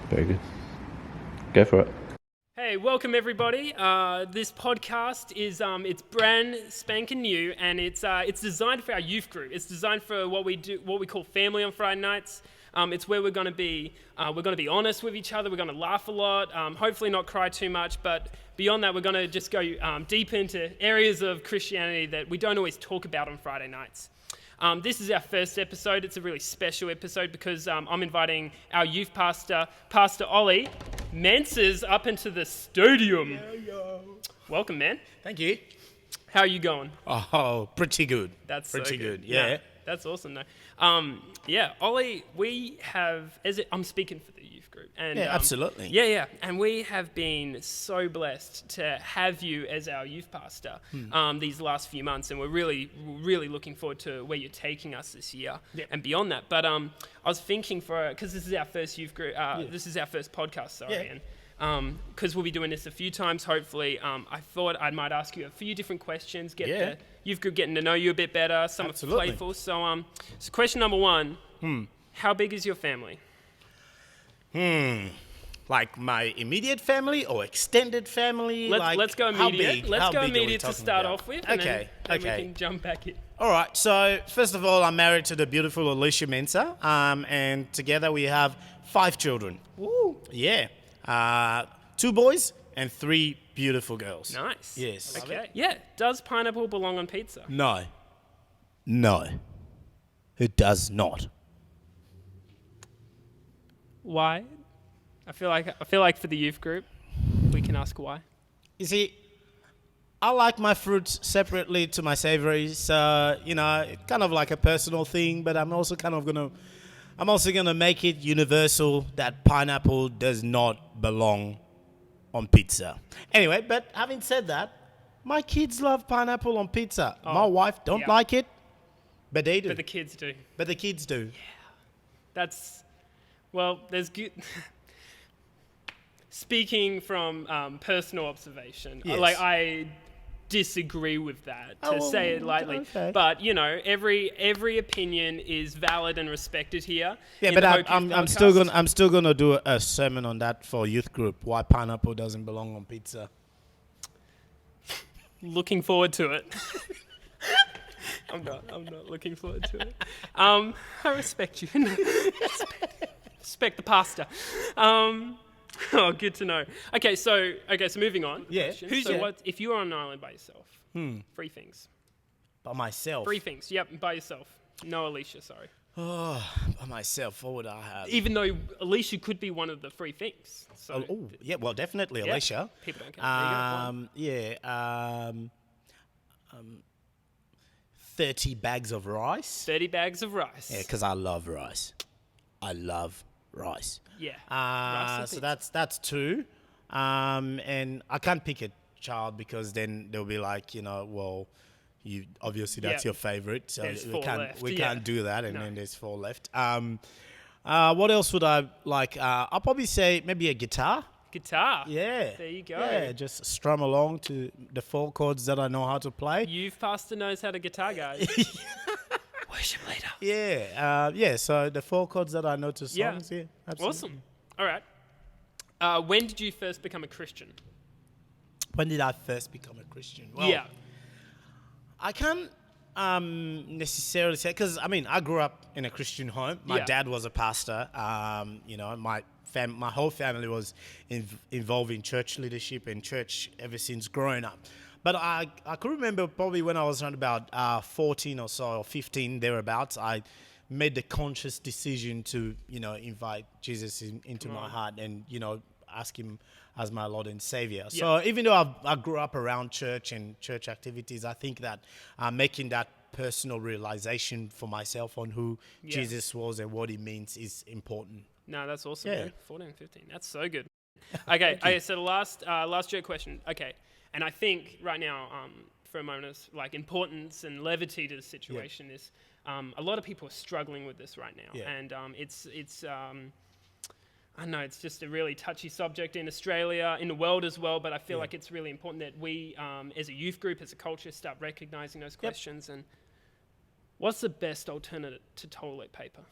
Very good. Go for it. Hey, welcome everybody. This podcast is it's brand spanking new, and it's designed for our youth group. It's designed for what we call family on Friday nights. It's where we're going to be honest with each other. We're going to laugh a lot. Hopefully not cry too much, but beyond that, we're going to just go deep into areas of Christianity that we don't always talk about on Friday nights. This is our first episode. It's a really special episode because I'm inviting our youth pastor, Pastor Ollie Manses, up into the stadium. Yo. Welcome, man. Thank you. How are you going? Oh, pretty good. That's pretty so good. Yeah. No, that's awesome, though. Ollie, we have, I'm speaking for the youth group. And, Yeah, absolutely. Yeah. And we have been so blessed to have you as our youth pastor these last few months. And we're really, really looking forward to where you're taking us this year and beyond that. But I was thinking because this is our first youth group, this is our first podcast, sorry. Yeah. And because we'll be doing this a few times, hopefully, I thought I might ask you a few different questions, get the youth group getting to know you a bit better, some are playful. So question number one, how big is your family? Like my immediate family or extended family? Let's go immediate. Let's go immediate to start about? off with, and then we can jump back in. All right. So first of all, I'm married to the beautiful Alicia Mensah, and together we have 5 children. Woo! Yeah. 2 boys and 3 beautiful girls. Nice. Yes. Okay. Yeah. Does pineapple belong on pizza? No, it does not. Why? I feel like for the youth group, we can ask why. You see, I like my fruits separately to my savories. It's kind of like a personal thing, but I'm also gonna make it universal that pineapple does not belong on pizza. Anyway, but having said that, my kids love pineapple on pizza. My wife don't like it, but they do. But the kids do. There's good. Speaking from personal observation, I disagree with that, to say it lightly. Okay. But every opinion is valid and respected here. Yeah, but I'm still gonna do a sermon on that for youth group. Why pineapple doesn't belong on pizza? Looking forward to it. I'm not looking forward to it. I respect you. Respect the pastor. Oh, good to know. Okay, so moving on. Yeah. What if you were on an island by yourself? 3 things. By myself. 3 things. Yep, by yourself. No Alicia, sorry. Oh, by myself. What would I have? Even though Alicia could be one of the 3 things. So, well, definitely Alicia. People don't care. 30 bags of rice. 30 bags of rice. Yeah, because I love rice. I love rice. Yeah. So that's 2. And I can't pick a child because then they'll be like, you obviously that's your favorite. So we can't do that. And then there's 4 left. What else would I like? I'll probably say maybe a guitar. Guitar. Yeah. There you go. Yeah, just strum along to the 4 chords that I know how to play. Youth pastor knows how to guitar, guys. Worship leader. Yeah. So the 4 chords that I know to songs. Yeah, absolutely. Awesome. All right. When did you first become a Christian? When did I first become a Christian? Well, I can't necessarily say, because I grew up in a Christian home. My dad was a pastor. My whole family was involved in church leadership and church ever since growing up. But I could remember probably when I was around about 14 or so, or 15, thereabouts, I made the conscious decision to, invite Jesus into my heart and, ask him as my Lord and Savior. Yeah. So even though I grew up around church and church activities, I think that making that personal realization for myself on who Jesus was and what he means is important. No, that's awesome, man. 14, 15. That's so good. Okay, so the last joke question. Okay. And I think right now, for a moment, like importance and levity to the situation is a lot of people are struggling with this right now, and it's I know it's just a really touchy subject in Australia, in the world as well. But I feel like it's really important that we, as a youth group, as a culture, start recognizing those questions. And what's the best alternative to toilet paper?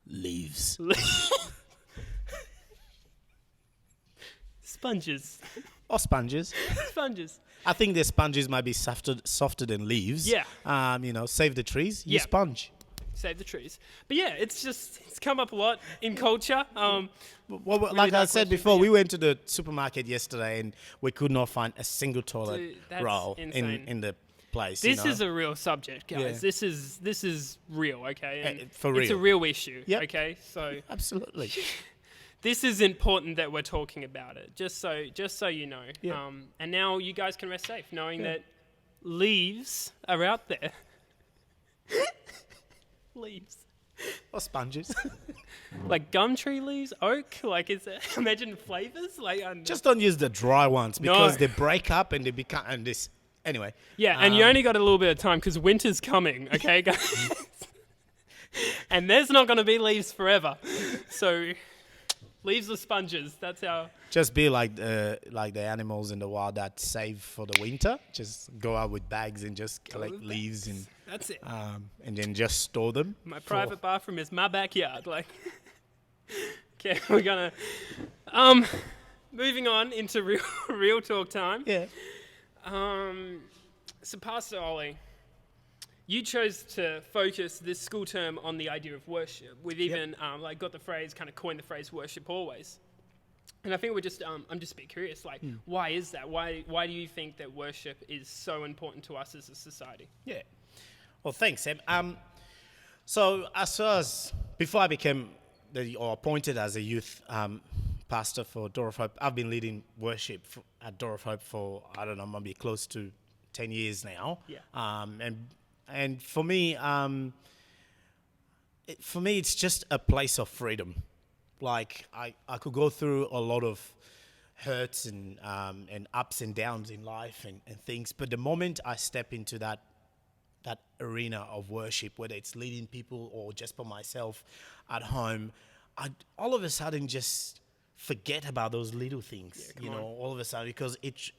Leave leaves. Sponges. Or sponges. Sponges. I think the sponges might be softer than leaves. Yeah. Save the trees, you Yeah. sponge. Save the trees. But yeah, it's come up a lot in culture. Well, Really like I dark said question, before, but we went to the supermarket yesterday and we could not find a single toilet Dude, that's roll insane. in the place. This is a real subject, guys. Yeah. This is real, okay? And for it's a real. real issue, Yep. okay? So Absolutely. this is important that we're talking about it, just so you know. Yeah. And now you guys can rest safe knowing Yeah. that leaves are out there. Leaves. Or sponges. Like gum tree leaves, oak, like imagine flavors, like Just don't use the dry ones because No. they break up and they become and this. Anyway. yeah, and you only got a little bit of time because winter's coming, okay, guys? And there's not going to be leaves forever, so leaves or sponges. That's how. Just be like the animals in the wild that save for the winter. Just go out with bags and just collect with leaves and That's it. and then just store them. My for- private bathroom is my backyard. Like, okay, we're gonna. Moving on into real talk time. Yeah. So, Pastor Ollie, you chose to focus this school term on the idea of worship. We've even got the phrase, kind of coined the phrase "worship always." And I think I'm just a bit curious, like, why is that? Why do you think that worship is so important to us as a society? Yeah. Well, thanks, Sam. So as far as before I became appointed as a youth pastor for Door of Hope, I've been leading worship at Door of Hope for maybe close to 10 years now. Yeah. And for me, it's just a place of freedom. Like I could go through a lot of hurts and ups and downs in life and things, but the moment I step into that arena of worship, whether it's leading people or just for myself at home, I all of a sudden just forget about those little things, all of a sudden, because it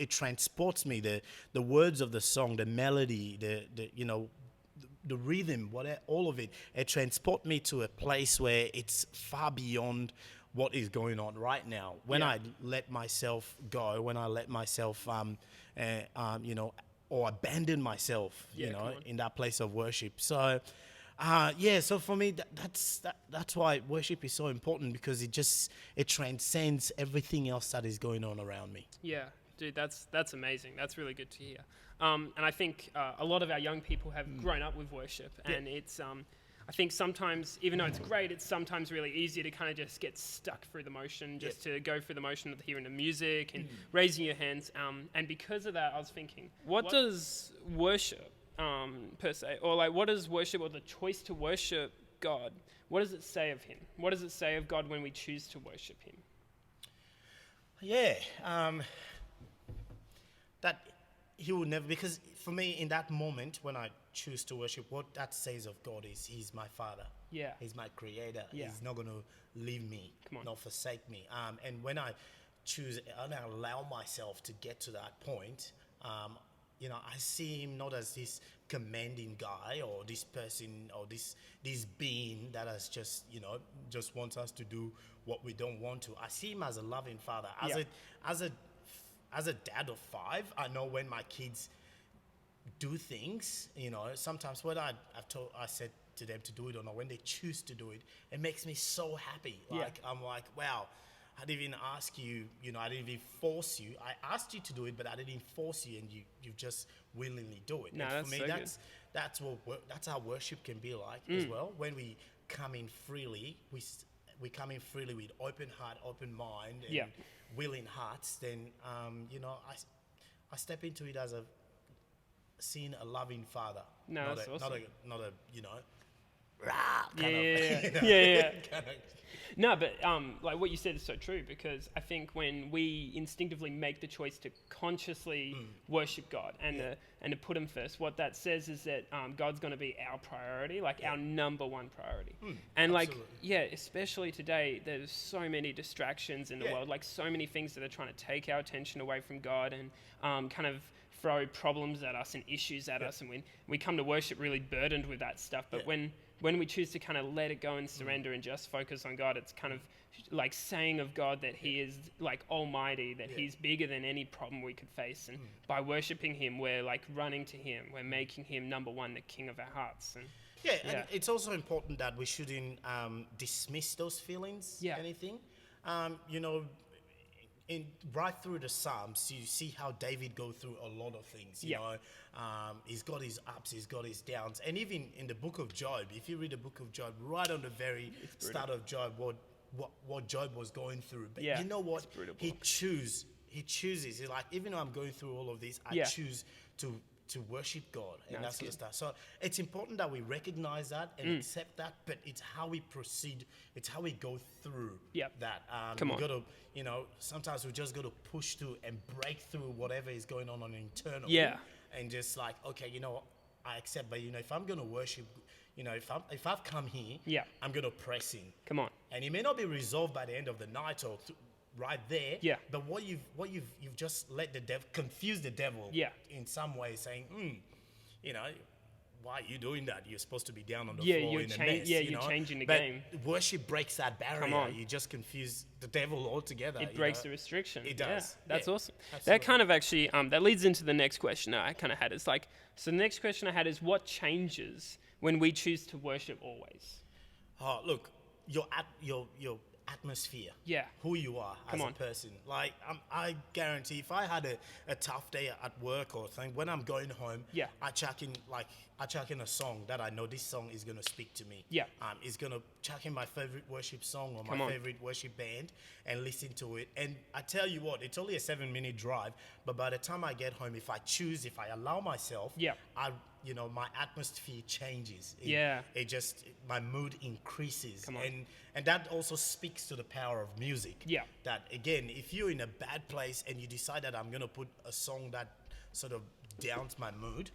transports me, the words of the song, the melody, the rhythm, all of it transports me to a place where it's far beyond what is going on right now. When I let myself go, when I let myself, or abandon myself, in that place of worship. So, so for me, that's why worship is so important, because it transcends everything else that is going on around me. Yeah, dude, that's amazing. That's really good to hear. And I think a lot of our young people have grown up with worship, and it's I think sometimes, even though it's great, it's sometimes really easy to kind of just get stuck through the motion, just to go through the motion of hearing the music and raising your hands. And because of that, I was thinking, what does worship per se, or like what does worship, or the choice to worship God, what does it say of Him? What does it say of God when we choose to worship Him? Yeah, that He will never, because for me, in that moment when I choose to worship, what that says of God is He's my Father. Yeah. He's my Creator. Yeah. He's not going to leave me, nor forsake me. And when I choose and I allow myself to get to that point, I see Him not as this commanding guy or this person or this being that has just wants us to do what we don't want to. I see Him as a loving Father. As a dad of 5, I know when my kids do things, sometimes when I said to them to do it or not, when they choose to do it, it makes me so happy. I'm like, wow, I didn't even ask you, I didn't even force you. I asked you to do it, but I didn't force you, and you just willingly do it. No, and that's for me, so good. that's how worship can be like as well. When we come in freely, we come in freely with open heart, open mind, and willing hearts. Then I step into it as seeing a loving Father. No, not that's a, awesome. not a rah, kind of, Yeah. kind of, No, but like what you said is so true, because I think when we instinctively make the choice to consciously worship God and to put Him first, what that says is that God's going to be our priority, like our number one priority. And absolutely. Especially today, there's so many distractions in the world, like so many things that are trying to take our attention away from God and kind of throw problems at us and issues at us, and we come to worship really burdened with that stuff. But when we choose to kind of let it go and surrender and just focus on God, it's kind of like saying of God that He is like almighty, that He's bigger than any problem we could face. And by worshiping Him, we're like running to Him. We're making Him number one, the King of our hearts. And and it's also important that we shouldn't dismiss those feelings, anything. Right through the Psalms, you see how David go through a lot of things. You know, he's got his ups, he's got his downs, and even in the book of Job, if you read the book of Job, right on the very start of Job, what Job was going through. But you know what? He chooses. He's like, even though I'm going through all of this, I choose to worship God and that sort of stuff. So it's important that we recognize that and accept that, but it's how we proceed. It's how we go through that. Come on. We got to, sometimes we just got to push through and break through whatever is going on internal. And just like, okay, I accept, but if I'm going to worship, if I've come here, I'm going to press in. Come on. And it may not be resolved by the end of the night or right there. But what you've just let the devil confuse the devil. In some way, saying, why are you doing that? You're supposed to be down on the floor in a mess. You're changing the game. Worship breaks that barrier. Come on. You just confuse the devil altogether. It breaks the restriction. It does. That's awesome. Absolutely. That kind of actually, that leads into the next question I kind of had. It's like, so the next question I had is, what changes when we choose to worship always? Oh, look, your atmosphere, who you are as a person. Like, I guarantee if I had a tough day at work or thing, when I'm going home, I chuck in a song that I know this song is going to speak to me. It's going to chuck in my favorite worship song or my favorite worship band and listen to it. And I tell you what, it's only a 7-minute drive, but by the time I get home, if I allow myself, my atmosphere changes. It just, my mood increases. And that also speaks to the power of music. That, again, if you're in a bad place and you decide that I'm going to put a song that sort of downs my mood,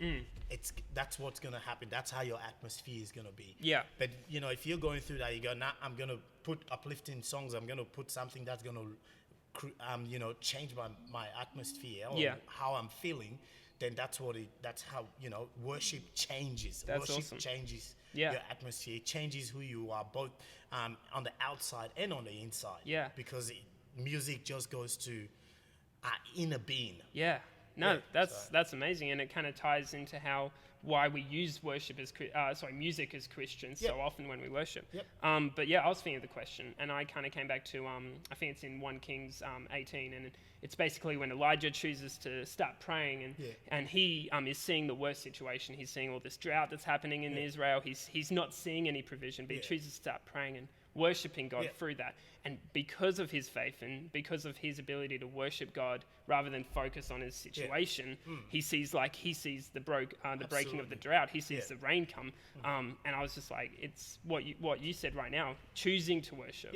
that's what's going to happen. That's how your atmosphere is going to be. But, if you're going through that, you go, nah, I'm going to put uplifting songs. I'm going to put something that's going to, change my atmosphere or how I'm feeling. Then that's how worship changes. Worship changes your atmosphere. It changes who you are, both on the outside and on the inside. Because music just goes to our inner being. That's amazing, and it kind of ties into why we use worship as music as Christians so often when we worship. But I was thinking of the question, and I kind of came back to I think it's in 1 Kings 18, and it's basically when Elijah chooses to start praying, and he is seeing the worst situation. He's seeing all this drought that's happening in Israel. He's not seeing any provision, but he chooses to start praying and worshiping God through that. And because of his faith and because of his ability to worship God rather than focus on his situation, he sees the breaking of the drought. He sees the rain come. And I was just like, it's what you said right now. Choosing to worship.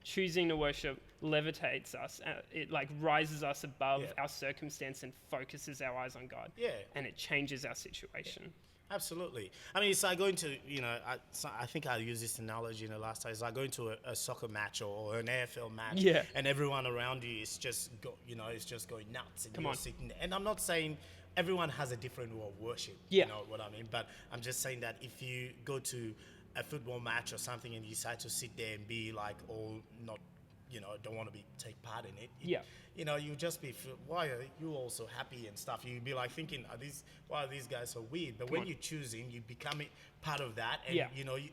Choosing to worship levitates us. It like rises us above our circumstance and focuses our eyes on God. And it changes our situation. Absolutely. I mean, it's like going to, I think I used this analogy in the last time. It's like going to a soccer match or an AFL match, and everyone around you is just is just going nuts, and you're sitting there. And I'm not saying everyone has a different way of worship. You know what I mean? But I'm just saying that if you go to a football match or something and you decide to sit there and be like all not, don't want to take part in it. You just be, why are you all so happy and stuff? You'd be like thinking, why are these guys so weird? But when you choose him, you become part of that, and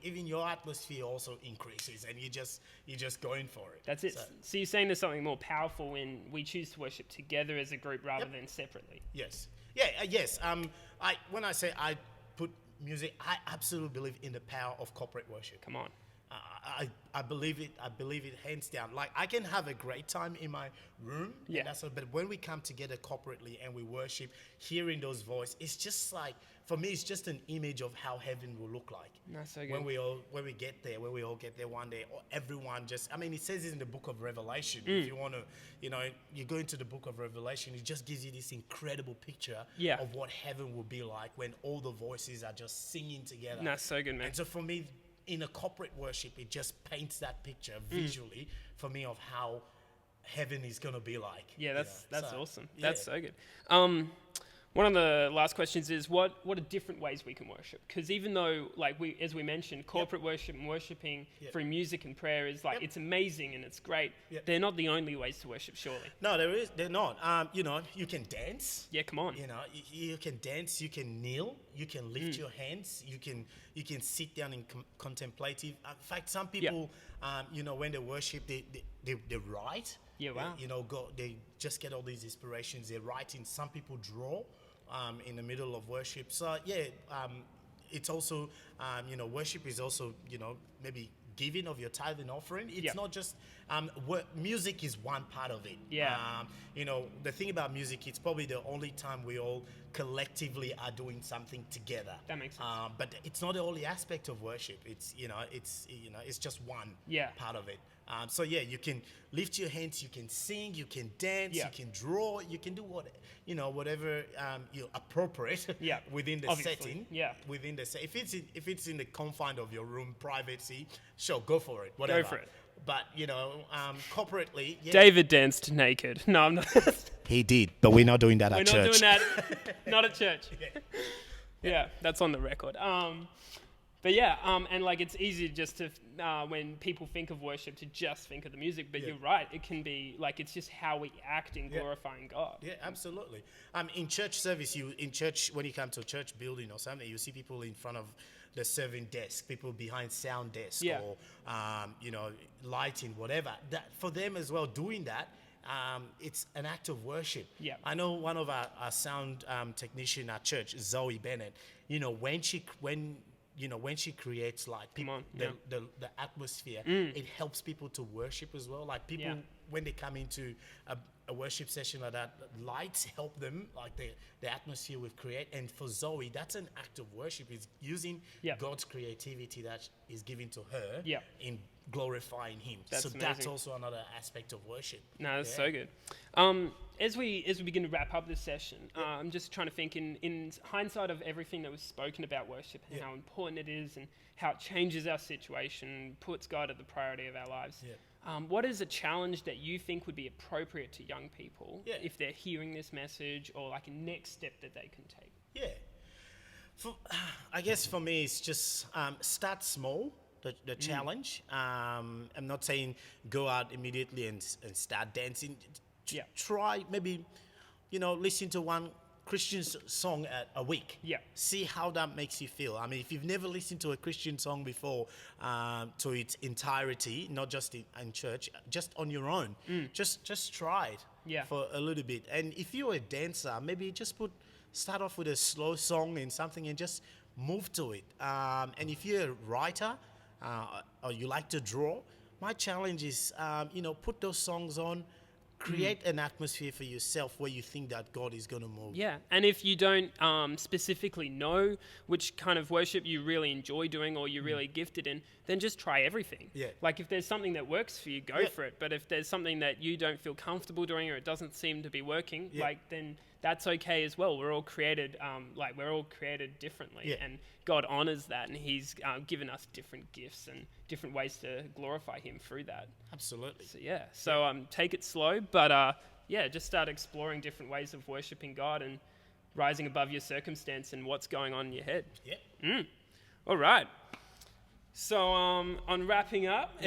even your atmosphere also increases, and you're just going for it. That's it. So you're saying there's something more powerful when we choose to worship together as a group rather than separately. Yes. Yes. When I say I put music, I absolutely believe in the power of corporate worship. Come on. I believe it. I believe it hands down. Like, I can have a great time in my room, but when we come together corporately and we worship, hearing those voices, it's just like, for me, it's just an image of how heaven will look like. That's so good. When we all get there one day, or everyone just, it says it in the book of Revelation. If you want to, you go into the book of Revelation, it just gives you this incredible picture of what heaven will be like when all the voices are just singing together. That's so good, man. And so for me, in a corporate worship, it just paints that picture visually for me of how heaven is going to be like. Yeah, that's awesome. Yeah. That's so good. One of the last questions is what are different ways we can worship? Because even though, like as we mentioned, corporate worship and worshiping through music and prayer is like it's amazing and it's great. They're not the only ways to worship, surely. No, they're not. You can dance. Yeah, come on. You can dance. You can kneel. You can lift your hands. You can sit down in contemplative. In fact, some people, when they worship, they write. Yeah, wow. They just get all these inspirations. They're writing. Some people draw. In the middle of worship. So it's also, worship is also, maybe giving of your tithe and offering. It's not just, music is one part of it. Yeah. The thing about music, it's probably the only time we all collectively are doing something together. That makes sense. But it's not the only aspect of worship. It's, it's just one part of it. You can lift your hands, you can sing, you can dance, you can draw, you can do whatever appropriate within the setting. Yeah. Within the if it's in the confine of your room, privacy, sure, go for it. Whatever. Go for it. But corporately, David danced naked. No, I'm not. He did, but we're not doing that at church. We're not doing that. Not at church. Yeah, that's on the record. But and like it's easy just to, when people think of worship, to just think of the music. But you're right, it can be like it's just how we act in glorifying God. Yeah, absolutely. In church service, when you come to a church building or something, you see people in front of the serving desk, people behind sound desk, or lighting, whatever. That for them as well, doing that. It's an act of worship. Yeah. I know one of our sound technician at church, Zoe Bennett. When she creates like the atmosphere, it helps people to worship as well. Like people, when they come into a worship session like that, lights help them, like the atmosphere we create. And for Zoe, that's an act of worship. It's using God's creativity that is given to her in glorifying Him. That's also another aspect of worship. No, that's so good. As we begin to wrap up this session, I'm just trying to think in hindsight of everything that was spoken about worship and how important it is and how it changes our situation, puts God at the priority of our lives. What is a challenge that you think would be appropriate to young people if they're hearing this message, or like a next step that they can take? Yeah. I guess for me, it's just start small. The challenge. I'm not saying go out immediately and start dancing. Try maybe, listen to one Christian song a week. See how that makes you feel. I mean, if you've never listened to a Christian song before, to its entirety, not just in church, just on your own, just try it for a little bit. And if you're a dancer, maybe just start off with a slow song and something and just move to it. And if you're a writer, or you like to draw, my challenge is, put those songs on, create an atmosphere for yourself where you think that God is going to move. Yeah, and if you don't specifically know which kind of worship you really enjoy doing or you're really gifted in, then just try everything. Like if there's something that works for you, go for it. But if there's something that you don't feel comfortable doing or it doesn't seem to be working, then that's okay as well. We're all created, differently, and God honors that, and He's given us different gifts and different ways to glorify Him through that. Absolutely. So take it slow, but just start exploring different ways of worshiping God and rising above your circumstance and what's going on in your head. All right. So on wrapping up,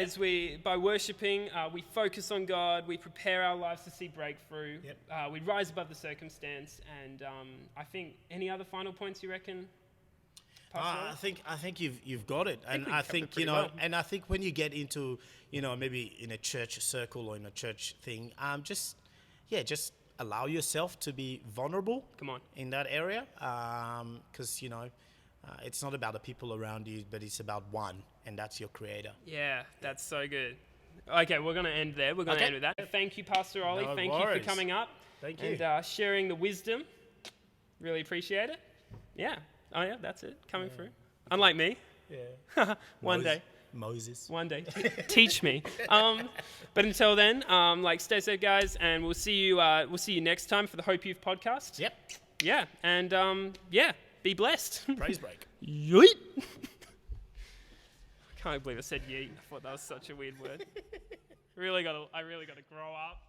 by worshiping, we focus on God, we prepare our lives to see breakthrough, we rise above the circumstance, and I think any other final points you reckon? I think you've got it, and I think and I think when you get into maybe in a church circle or in a church thing, just allow yourself to be vulnerable. Come on, in that area, because it's not about the people around you, but it's about one, and that's your Creator. Yeah, that's so good. Okay, we're going to end there. We're going to end with that. Thank you, Pastor Ollie. No Thank worries. you for coming up. Thank you. And sharing the wisdom. Really appreciate it. Yeah. Oh, yeah, that's it. Coming through. Unlike me. Yeah. One day. Moses. One day. Teach me. But until then, stay safe, guys, and we'll see you next time for the Hope Yth podcast. Yep. Yeah. And, be blessed. Praise break. Yeet. I can't believe I said yeet. I thought that was such a weird word. I really got to grow up.